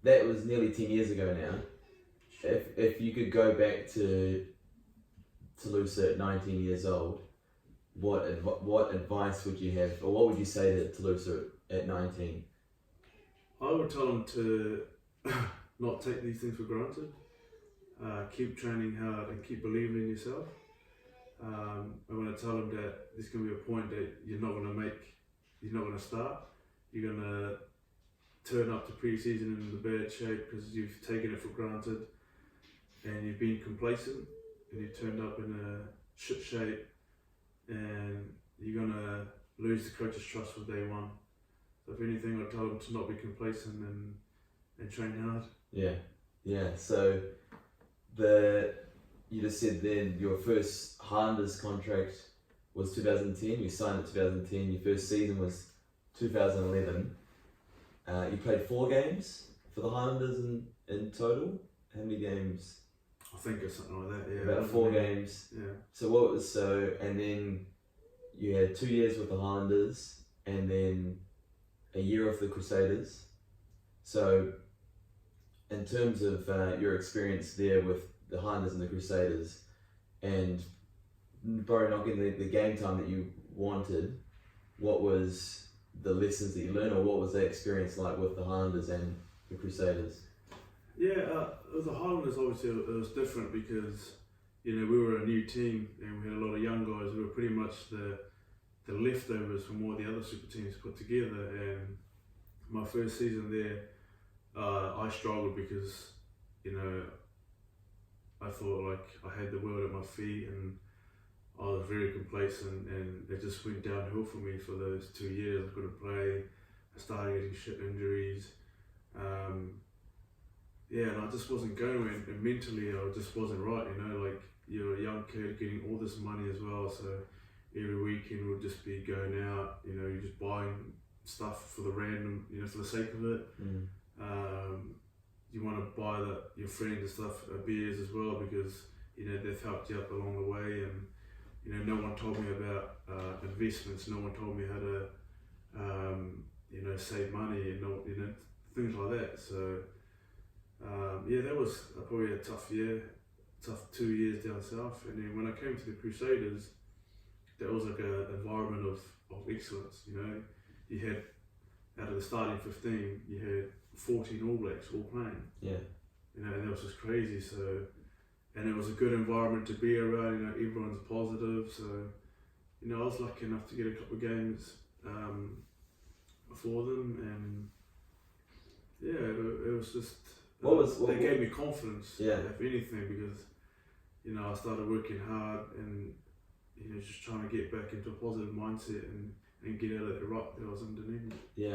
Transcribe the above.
that was nearly 10 years ago now. If you could go back to Telusa at 19 years old, what advice would you have, or what would you say to Telusa at 19? I would tell them to not take these things for granted. Keep training hard and keep believing in yourself. I want to tell them that there's going to be a point that you're not going to start. You're going to turn up to pre-season in the bad shape because you've taken it for granted and you've been complacent and you turned up in a shit shape, and you're going to lose the coach's trust from day one. So if anything, I'd tell them to not be complacent and train hard. Yeah. So you just said then your first Highlanders contract was 2010. You signed in 2010. Your first season was 2011. You played 4 games for the Highlanders in total. How many games? I think it's something like that. Yeah. About 4 games. Yeah. So and then you had 2 years with the Highlanders and then a year with the Crusaders. So in terms of your experience there with the Highlanders and the Crusaders, and probably not getting the game time that you wanted, what was the lessons that you learned, or what was that experience like with the Highlanders and the Crusaders? Yeah, the Highlanders, obviously it was different because, we were a new team and we had a lot of young guys. We were pretty much the leftovers from all the other super teams put together, and my first season there, I struggled because, I thought like I had the world at my feet and I was very complacent, and it just went downhill for me for those 2 years. I couldn't play, I started getting shit injuries, and I just wasn't going, and mentally I just wasn't right, like you're a young kid getting all this money as well, so every weekend would just be going out, you're just buying stuff for the random, for the sake of it. You want to buy your friends and stuff beers as well because, they've helped you up along the way, and no one told me about investments, no one told me how to, save money and, things like that. So, that was probably a tough 2 years down south. And then when I came to the Crusaders, that was like an environment of excellence. You had, out of the starting 15, you had 14 All Blacks all playing. Yeah. And that was just crazy. So, and it was a good environment to be around. Everyone's positive. So, I was lucky enough to get a couple of games for them, and it was just. They gave me confidence. Yeah. If anything, because I started working hard and just trying to get back into a positive mindset and get out of the rut that I was underneath. Yeah.